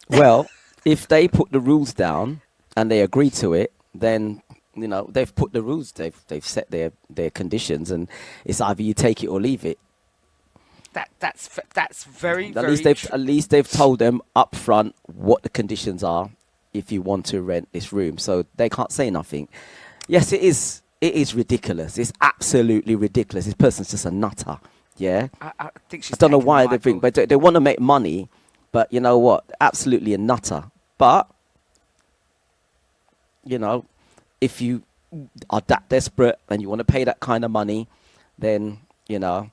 Well, if they put the rules down and they agree to it, then you know they've put the rules. They've set their conditions, and it's either you take it or leave it. That's very At least they've told them up front what the conditions are if you want to rent this room, so they can't say nothing. Yes, it is ridiculous. It's absolutely ridiculous. This person's just a nutter. Yeah, I think she's. I don't know why they think, but they want to make money. But you know what? Absolutely a nutter. But you know, if you are that desperate and you want to pay that kind of money, then you know,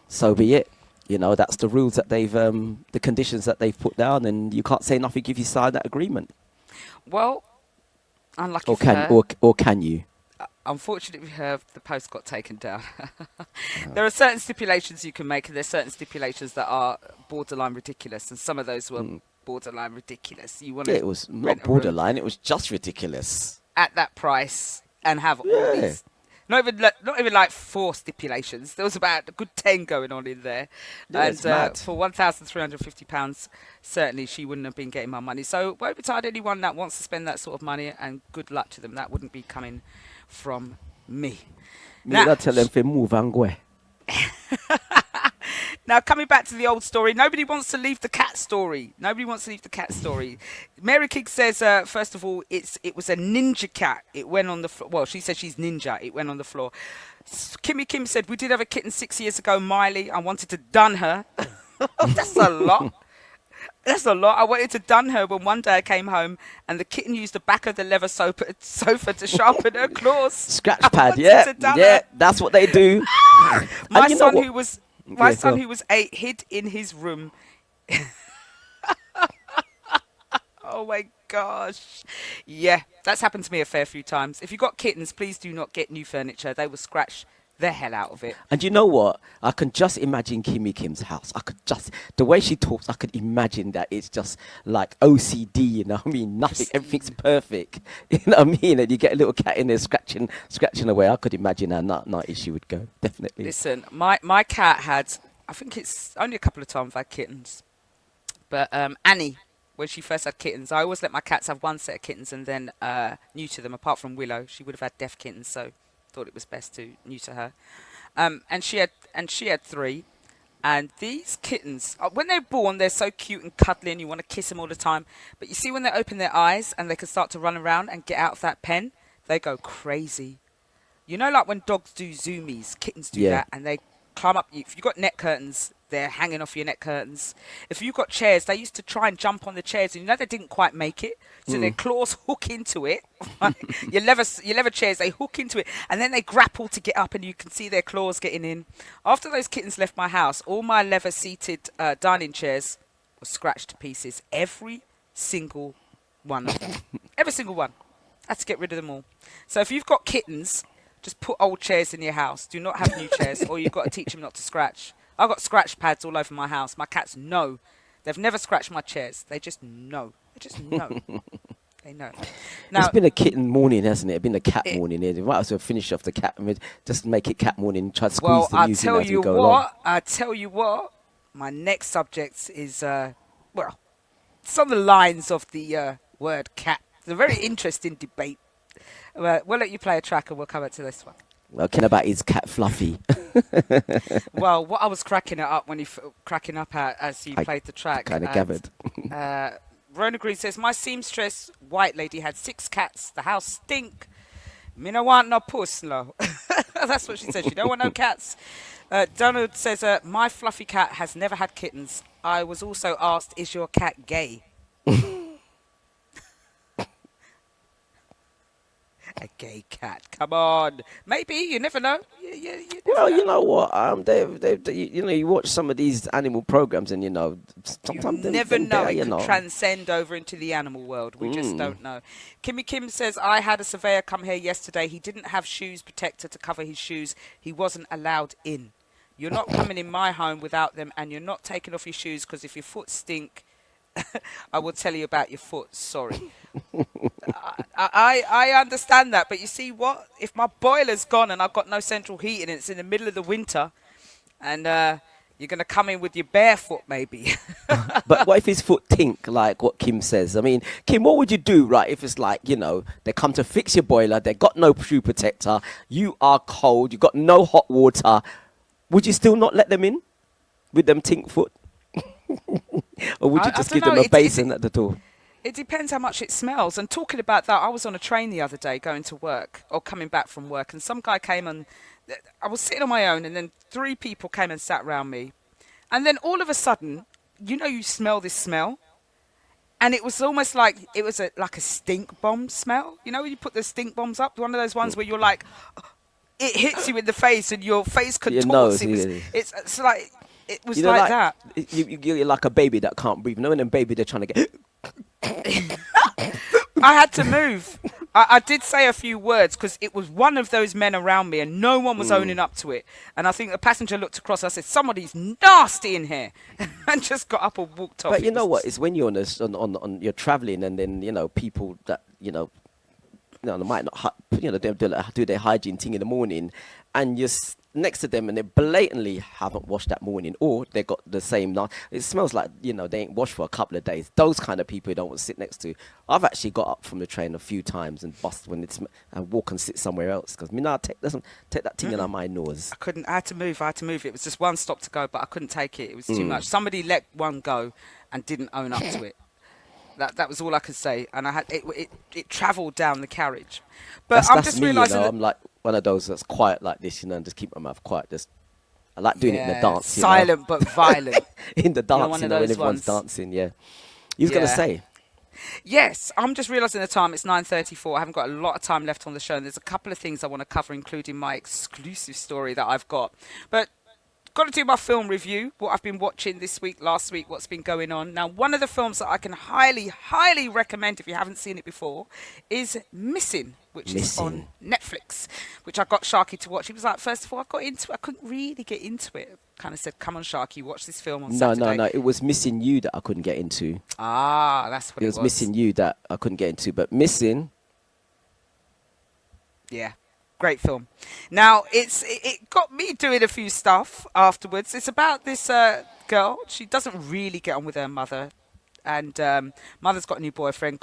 so be it. You know, that's the rules that they've, the conditions that they've put down, and you can't say nothing if you sign that agreement. Well, unlucky or for her. Or can you? unfortunately, the post got taken down. There are certain stipulations you can make, and there's certain stipulations that are borderline ridiculous, and some of those were borderline ridiculous. You want Yeah, to it was not rent a room borderline. It was just ridiculous. at that price and have all Yeah. these. Not even like 4 stipulations. There was about a good 10 going on in there, Yeah, and it's mad. for £1,350, certainly she wouldn't have been getting my money. So, won't retard anyone that wants to spend that sort of money, and good luck to them. That wouldn't be coming from me. Me not tell them to move and go. Now, coming back to the old story, nobody wants to leave the cat story. Nobody wants to leave the cat story. Mary King says, first of all, it was a ninja cat. It went on the floor. Well, she said she's ninja. It went on the floor. Kimmy Kim said, we did have a kitten 6 years ago, Miley. I wanted to dun her. That's a lot. That's a lot. I wanted to dun her when one day I came home and the kitten used the back of the leather sofa to sharpen her claws. Scratch I pad, wanted yeah. to dun Yeah, her. that's what they do. My And you know son, what? who was Yeah, go on. who was 8, hid in his room. Oh my gosh. Yeah, that's happened to me a fair few times. If you've got kittens, please do not get new furniture. They will scratch the hell out of it. And you know what? I can just imagine Kimmy Kim's house. I could just, the way she talks, I could imagine that it's just like OCD, you know what I mean? Nothing, everything's perfect. You know what I mean? And you get a little cat in there scratching away. I could imagine how nighty she would go, definitely. Listen, my cat had, I think it's only a couple of times I've had kittens. But Annie, when she first had kittens, I always let my cats have one set of kittens and then new to them, apart from Willow. She would have had deaf kittens, so thought it was best to new to her. And she had 3. And these kittens, when they're born, they're so cute and cuddly and you want to kiss them all the time. But you see when they open their eyes and they can start to run around and get out of that pen, they go crazy. You know, like when dogs do zoomies, kittens do that, and they climb up. If you've got net curtains, they're hanging off your net curtains. If you've got chairs, they used to try and jump on the chairs, and you know they didn't quite make it. So their claws hook into it. Your leather chairs, they hook into it, and then they grapple to get up, and you can see their claws getting in. After those kittens left my house, all my leather-seated dining chairs were scratched to pieces. Every single one of them. Every single one. I had to get rid of them all. So if you've got kittens, just put old chairs in your house. Do not have new chairs, or you've got to teach them not to scratch. I've got scratch pads all over my house. My cats know. They've never scratched my chairs. They just know. They just know. They know. Now, It's been a kitten morning, hasn't it? It's been a cat morning. We might as well finish off the cat and just make it cat morning. Try to squeeze the news in as we go along. I tell you what, my next subject is, well, it's on the lines of the word cat. It's a very interesting debate. We'll let you play a track and we'll come back to this one. Talking about his cat Fluffy. Well, what I was cracking it up when cracking up at as you played the track. Kind of gathered. Rona Green says, my seamstress white lady had 6 cats. The house stink. Me no want no puss, no. That's what she said. She don't want no cats. Donald says, my fluffy cat has never had kittens. I was also asked, is your cat gay? A gay cat. Come on. Maybe. You never know. You never Well, know. you know what? You watch some of these animal programs, and sometimes You never know. they, It could transcend over into the animal world. We just don't know. Kimmy Kim says, I had a surveyor come here yesterday. He didn't have shoes protector to cover his shoes. He wasn't allowed in. You're not coming in my home without them, and you're not taking off your shoes because if your foot stink, I will tell you about your foot. Sorry. I understand that, but you see what? If my boiler's gone and I've got no central heating and it's in the middle of the winter, and you're going to come in with your barefoot maybe. But what if his foot tink, like what Kim says? I mean, Kim, what would you do, right, if it's like, they come to fix your boiler, they got no shoe protector, you are cold, you got no hot water, would you still not let them in with them tink foot? Or would you just give them a basin at the door? It depends how much it smells. And talking about that, I was on a train the other day going to work or coming back from work, and some guy came and I was sitting on my own, and then 3 people came and sat around me. And then all of a sudden, you smell this smell. And it was almost like it was like a stink bomb smell. You know, when you put the stink bombs up, one of those ones where you're like, it hits you in the face and your face contorts. It's like, it was like that. You're like a baby that can't breathe. Knowing them baby, they're trying to get... I had to move. I did say a few words because it was one of those men around me and no one was owning up to it. And I think the passenger looked across. I said, somebody's nasty in here. And just got up and walked off. But you know what? It's when you're on you're traveling, and then people that they might not they do their hygiene thing in the morning, and you're next to them and they blatantly haven't washed that morning, or they got the same. It smells like they ain't washed for a couple of days. Those kind of people you don't want to sit next to. I've actually got up from the train a few times and bust when it's and walk and sit somewhere else because take that thing out of my nose. I couldn't. I had to move. It was just one stop to go, but I couldn't take it. It was too much. Somebody let one go and didn't own up to it. That was all I could say, and I had it travelled down the carriage. But I'm just realising I'm like one of those that's quiet like this, and just keep my mouth quiet. I like doing it in the dance. Silent but violent. In the dance, when everyone's dancing. Yeah, you was gonna say. Yes, I'm just realising the time. It's 9:34. I haven't got a lot of time left on the show, and there's a couple of things I want to cover, including my exclusive story that I've got. But got to do my film review, what I've been watching this week, last week, what's been going on. Now, one of the films that I can highly, highly recommend if you haven't seen it before is Missing, which is on Netflix, which I got Sharky to watch. He was like, first of all, I got into it. I couldn't really get into it. Kind of said, come on, Sharky, watch this film on Saturday. No. It was Missing You that I couldn't get into. Ah, that's what it was. It was Missing You that I couldn't get into, but Missing. Yeah. Great film. Now, it got me doing a few stuff afterwards. It's about this girl. She doesn't really get on with her mother. And mother's got a new boyfriend.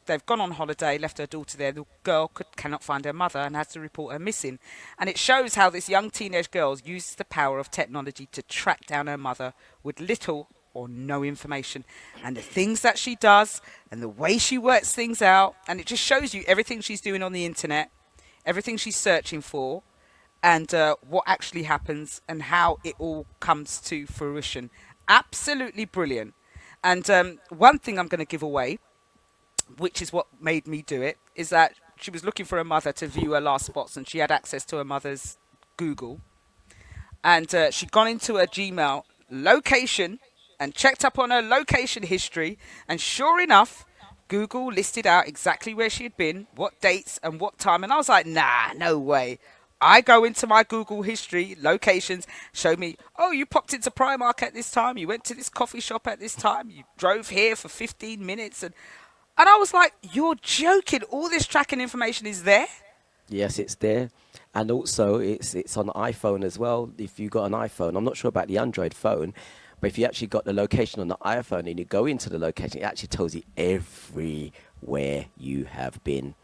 They've gone on holiday, left her daughter there. The girl cannot find her mother and has to report her missing. And it shows how this young teenage girl uses the power of technology to track down her mother with little or no information. And the things that she does and the way she works things out. And it just shows you everything she's doing on the internet, everything she's searching for, and what actually happens and how it all comes to fruition. Absolutely brilliant. And one thing I'm going to give away, which is what made me do it, is that she was looking for her mother to view her last spots, and she had access to her mother's Google. And she'd gone into her Gmail location and checked up on her location history, and sure enough, Google listed out exactly where she had been, what dates and what time. And I was like, nah, no way. I go into my Google history, locations, show me, oh, you popped into Primark at this time. You went to this coffee shop at this time. You drove here for 15 minutes. And I was like, you're joking. All this tracking information is there? Yes, it's there. And also it's on iPhone as well. If you got an iPhone, I'm not sure about the Android phone, but if you actually got the location on the iPhone and you go into the location, it actually tells you everywhere you have been.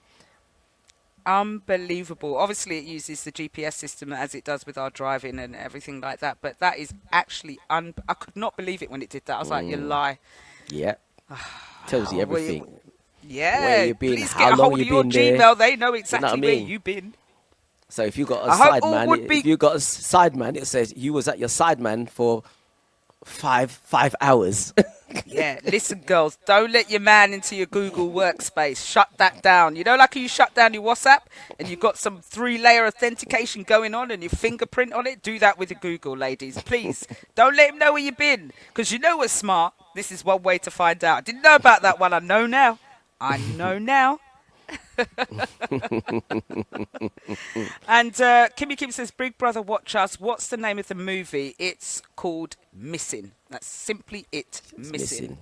Unbelievable. Obviously, it uses the GPS system as it does with our driving and everything like that. But that is actually, I could not believe it when it did that. I was like, you lie. Yeah. Tells you everything. Where you've been, please how get a long hold of you've your been there. Gmail. They know exactly You know what I where mean? you've been. So if you got a sideman, it says you was at your sideman for five hours. Yeah, listen, girls, don't let your man into your Google workspace. Shut that down. You know, like you shut down your WhatsApp and you've got some 3-layer authentication going on and your fingerprint on it? Do that with your Google, ladies. Please, don't let him know where you've been. Because you know what's smart. This is one way to find out. Didn't know about that one. I know now. And Kimmy Kim says, Big Brother, watch us. What's the name of the movie? It's called Missing. That's simply it. Missing.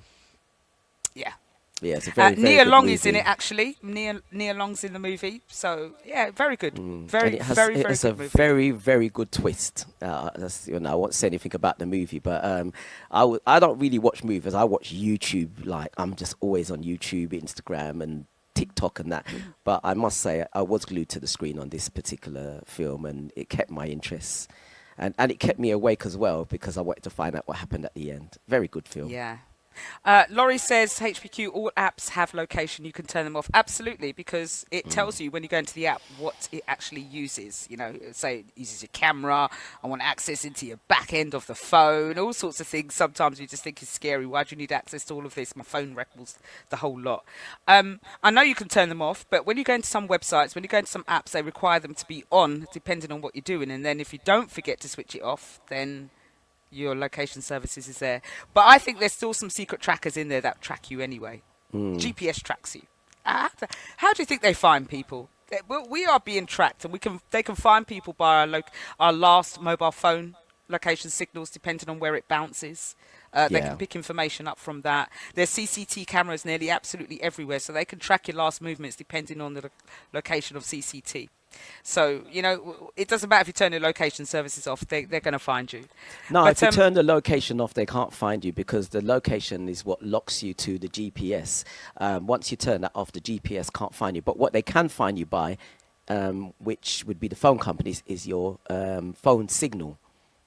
Yeah. Yeah, it's a very, very Nia good Long movie. is in it, actually. Nia Long's in the movie. So, yeah, very good. Very good It's a movie. very, very good twist. I won't say anything about the movie, but I don't really watch movies. I watch YouTube. Like, I'm just always on YouTube, Instagram, and TikTok and that. But I must say, I was glued to the screen on this particular film, and it kept my interest. And it kept me awake as well, because I wanted to find out what happened at the end. Very good film. Yeah. Laurie says, HPQ, all apps have location. You can turn them off. Absolutely, because it tells you when you go into the app what it actually uses. You know, say it uses your camera. I want access into your back end of the phone, all sorts of things. Sometimes you just think it's scary. Why do you need access to all of this? My phone records the whole lot. I know you can turn them off, but when you go into some websites, when you go into some apps, they require them to be on, depending on what you're doing. And then if you don't forget to switch it off, then your location services is there. But I think there's still some secret trackers in there that track you anyway. GPS tracks you. How do you think they find people? We are being tracked, and they can find people by our last mobile phone location signals, depending on where it bounces. They can Yeah. pick information up from that. There's CCT cameras nearly absolutely everywhere, so they can track your last movements depending on the location of CCT. So, it doesn't matter if you turn your location services off, they're going to find you. No, But if you turn the location off, they can't find you because the location is what locks you to the GPS. Once you turn that off, the GPS can't find you. But what they can find you by, which would be the phone companies, is your phone signal.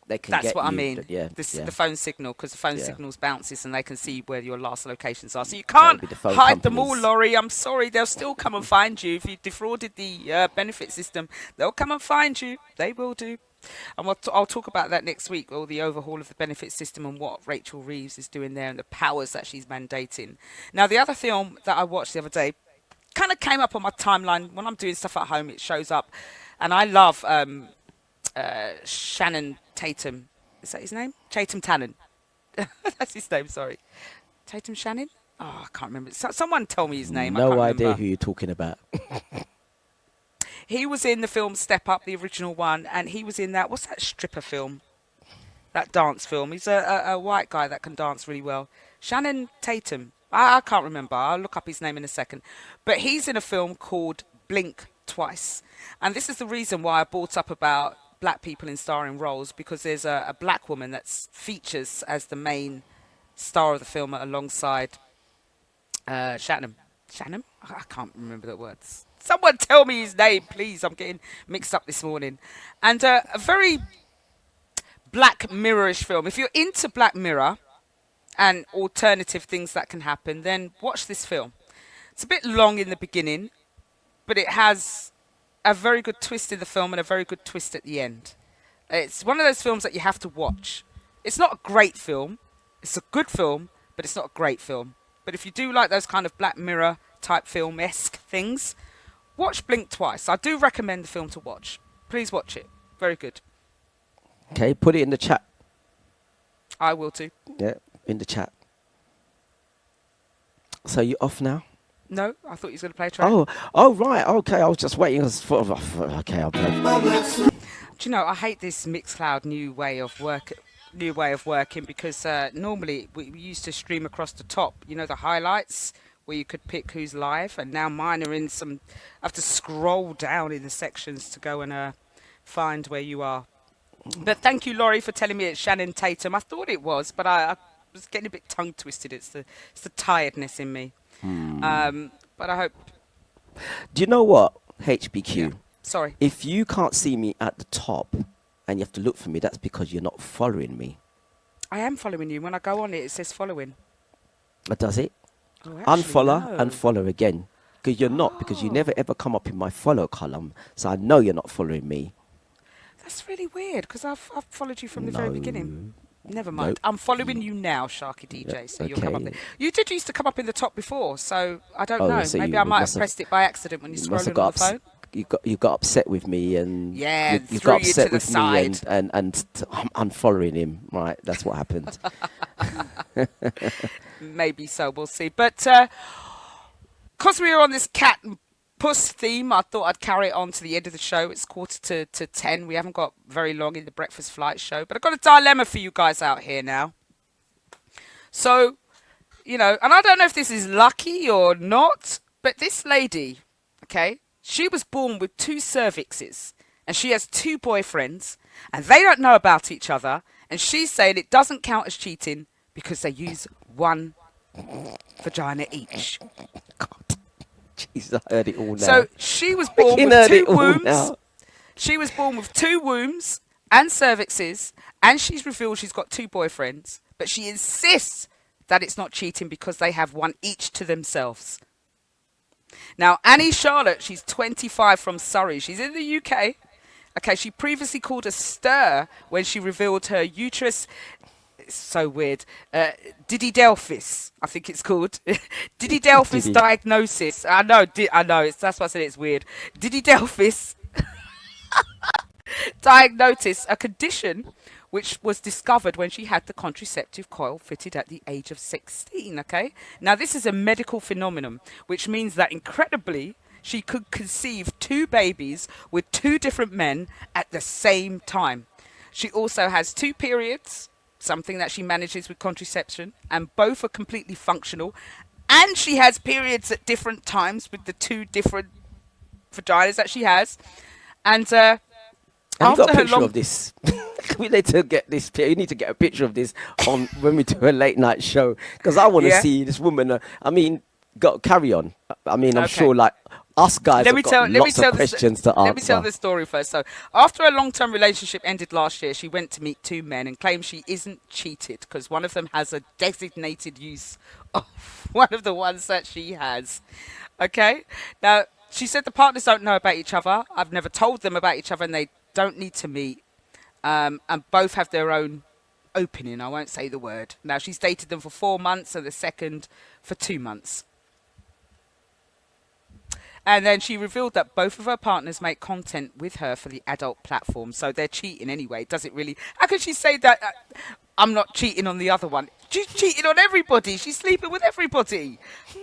They can That's get what I you. mean. Yeah, The phone signal, because the phone Yeah. signals bounces and they can see where your last locations are. So you That would can't be the phone hide them all, companies. Laurie. I'm sorry. They'll still come and find you. If you defrauded the benefit system, they'll come and find you. They will do. And I'll talk about that next week, or the overhaul of the benefit system and what Rachel Reeves is doing there and the powers that she's mandating. Now, the other film that I watched the other day kind of came up on my timeline. When I'm doing stuff at home, it shows up. And I love Shannon Tatum. Is that his name? Tatum Tannen. That's his name, sorry. Tatum Shannon? Oh, I can't remember. Someone tell me his name. I can't No idea remember. who you're talking about. He was in the film Step Up, the original one, and he was in that, what's that stripper film? That dance film. He's a white guy that can dance really well. Shannon Tatum. I can't remember. I'll look up his name in a second. But he's in a film called Blink Twice. And this is the reason why I brought up about black people in starring roles, because there's a black woman that features as the main star of the film alongside Shannon. Shannon? I can't remember the words. Someone tell me his name, please. I'm getting mixed up this morning. And a very Black Mirror-ish film. If you're into Black Mirror and alternative things that can happen, then watch this film. It's a bit long in the beginning, but it has a very good twist in the film and a very good twist at the end. It's one of those films that you have to watch. It's not a great film. It's a good film, but it's not a great film. But if you do like those kind of Black Mirror type film-esque things, watch Blink Twice. I do recommend the film to watch. Please watch it. Very good. Okay, put it in the chat. I will too. Yeah, in the chat. So you off now? No, I thought you was going to play a track. Oh, right. Okay, I was just waiting for. Okay, I'll play. Do you know, I hate this Mixcloud new way of working, because normally we used to stream across the top, the highlights where you could pick who's live, and now mine are in some. I have to scroll down in the sections to go and find where you are. But thank you, Laurie, for telling me it's Shannon Tatum. I thought it was, but I was getting a bit tongue twisted. It's the tiredness in me. But I hope. Do you know what, HPQ? Yeah. Sorry. If you can't see me at the top and you have to look for me, that's because you're not following me. I am following you. When I go on it, it says following. Does it? Oh, actually, Unfollow no. and follow again. Because you're not, because you never ever come up in my follow column. So I know you're not following me. That's really weird, because I've followed you from the very beginning. Never mind. Nope. I'm following you now, SharkyDJ, so you'll come up Okay. there. You did used to come up in the top before, so I don't Oh, know. so Maybe you I might have must have- pressed it by accident when you're You must have scrolling on got the phone. You got upset with me and Yeah, you threw got you upset to the with side. me and I'm unfollowing him. Right, that's what happened. Maybe so, we'll see. But because we were on this cat and puss theme, I thought I'd carry it on to the end of the show. It's 9:45. We haven't got very long in the Breakfast Flight show, but I've got a dilemma for you guys out here now. So, and I don't know if this is lucky or not, but this lady, okay, she was born with 2 cervixes and she has 2 boyfriends and they don't know about each other, and she's saying it doesn't count as cheating because they use 1 vagina each. God, jeez, I heard it all now. So she was born Freaking with heard 2 it all wombs. now. She was born with 2 wombs and cervixes, and she's revealed she's got 2 boyfriends, but she insists that it's not cheating because they have 1 each to themselves. Now, Annie Charlotte, she's 25 from Surrey. She's in the UK. Okay, she previously called a stir when she revealed her uterus. It's so weird. Didelphis, I think it's called. Didelphis Didi. diagnosis. I know. That's why I said it's weird. Didelphis diagnosis, a condition which was discovered when she had the contraceptive coil fitted at the age of 16. Okay, now this is a medical phenomenon, which means that incredibly she could conceive 2 babies with 2 different men at the same time. She also has 2 periods, something that she manages with contraception, and both are completely functional. And she has periods at different times with the 2 different vaginas that she has. And Have you got a after her picture long of this? We need to get this. You need to get a picture of this on when we do a late night show, because I want to Yeah. see this woman. I mean, carry on. I mean, I'm Okay. sure like us guys have got lots of the questions to answer. Let me tell the story first. So, after a long-term relationship ended last year, she went to meet 2 men and claims she isn't cheated because one of them has a designated use of one of the ones that she has. Okay? Now, she said the partners don't know about each other. I've never told them about each other, and they don't need to meet. And both have their own opening. I won't say the word. Now, she's dated them for 4 months and the second for 2 months. And then she revealed that both of her partners make content with her for the adult platform. So they're cheating anyway. Does it really? How can she say that I'm not cheating on the other one? She's cheating on everybody. She's sleeping with everybody.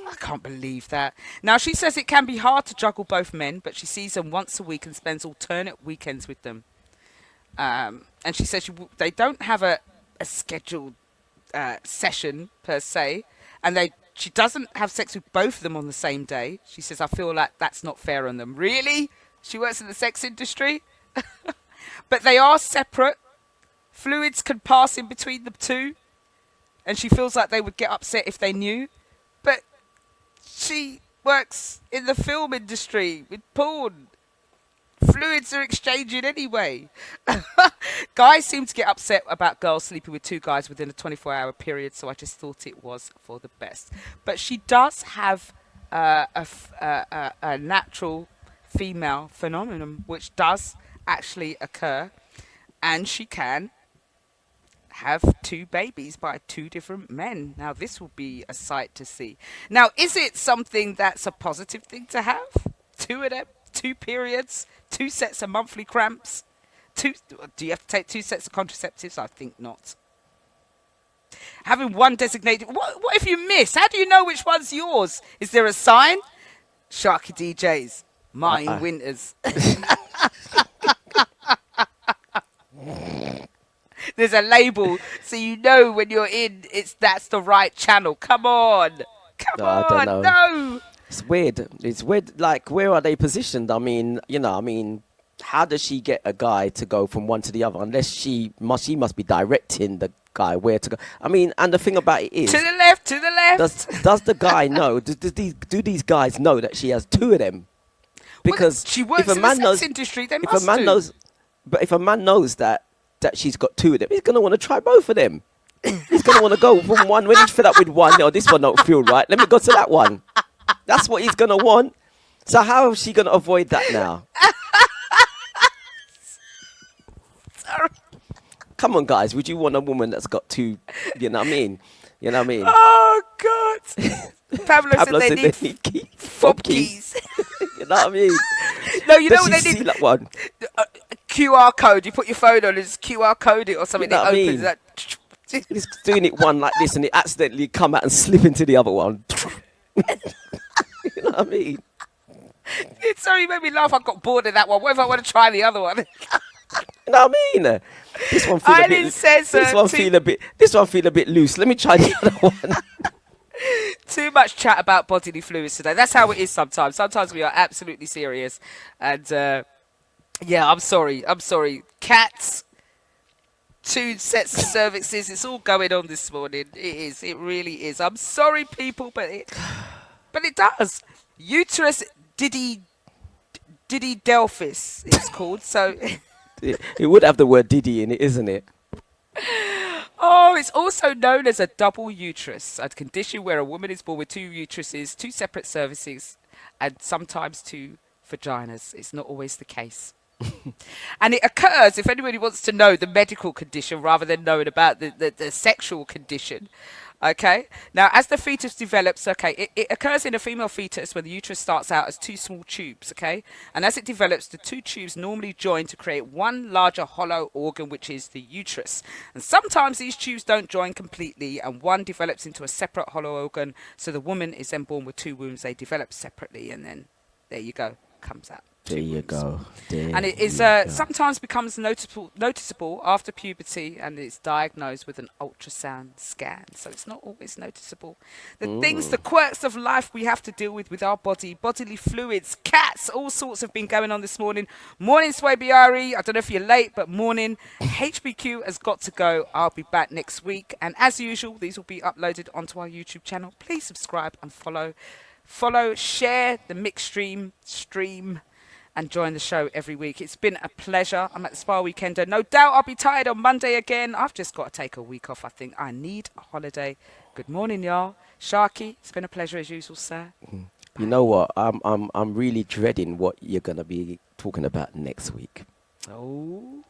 I can't believe that. Now, she says it can be hard to juggle both men, but she sees them once a week and spends alternate weekends with them. And she says they don't have a scheduled session per se. And she doesn't have sex with both of them on the same day. She says, I feel like that's not fair on them. Really? She works in the sex industry? But they are separate. Fluids can pass in between the 2. And she feels like they would get upset if they knew. But she works in the film industry with porn. Fluids are exchanging anyway. Guys seem to get upset about girls sleeping with 2 guys within a 24-hour period, so I just thought it was for the best. But she does have a natural female phenomenon, which does actually occur, and she can have 2 babies by 2 different men. Now, this will be a sight to see. Now, is it something that's a positive thing to have? 2 of them? 2 periods, 2 sets of monthly cramps. Do you have to take 2 sets of contraceptives? I think not. Having one designated. What if you miss? How do you know which one's yours? Is there a sign? Sharky DJs, mine Winters. There's a label, so you know when you're in. That's the right channel. Come on, I don't know. no. It's weird. It's weird. Like, where are they positioned? I mean, how does she get a guy to go from one to the other? Unless she must be directing the guy where to go. I mean, and the thing about it is, To the left. does the guy know? Do these guys know that she has 2 of them? Because she works in the sex industry. They must do. If a man knows that she's got 2 of them, he's gonna want to try both of them. He's gonna want to go from one when he's fed up with one. No, this one don't feel right. Let me go to that one. That's what he's going to want. So how is she going to avoid that now? Sorry. Come on, guys. Would you want a woman that's got 2, you know what I mean? You know what I mean? Oh, God. Pablo said they need fob keys. You know what I mean? No, you know Does what they she need? see that one? QR code. You put your phone on and just QR code it or something. You know It what I opens mean? that. He's doing it one like this and it accidentally come out and slip into the other one. You know what I mean? Sorry, you made me laugh. I got bored of that one. What if I want to try the other one? You know what I mean? This one feel a bit. This one feel a bit loose. Let me try the other one. Too much chat about bodily fluids today. That's how it is sometimes. Sometimes we are absolutely serious. And yeah, I'm sorry. Cats, 2 sets of cervixes. It's all going on this morning. It is. It really is. I'm sorry, people, but it does. Uterus Didelphis, it's called. So It would have the word Diddy in it, isn't it? Oh, it's also known as a double uterus, a condition where a woman is born with 2 uteruses, 2 separate cervixes, and sometimes 2 vaginas. It's not always the case. And it occurs, if anybody wants to know the medical condition rather than knowing about the sexual condition, Okay. Now, as the fetus develops, okay, it occurs in a female fetus where the uterus starts out as two small tubes, okay? And as it develops, the two tubes normally join to create one larger hollow organ, which is the uterus. And sometimes these tubes don't join completely, and one develops into a separate hollow organ. So the woman is then born with two wombs. They develop separately, and then there you go, comes out. There you go. There And it is you go. sometimes becomes noticeable after puberty, and it's diagnosed with an ultrasound scan. So it's not always noticeable. The things, the quirks of life we have to deal with our body, bodily fluids, cats, all sorts have been going on this morning. Morning, Swabiari. I don't know if you're late, but morning. HPQ has got to go. I'll be back next week. And as usual, these will be uploaded onto our YouTube channel. Please subscribe and follow. Follow, share the mix stream, and join the show every week. It's been a pleasure. I'm at the Spa Weekender. No doubt I'll be tired on Monday again. I've just got to take a week off. I think I need a holiday. Good morning, y'all. Sharky, it's been a pleasure as usual, sir. You know what? I'm really dreading what you're gonna be talking about next week. Oh.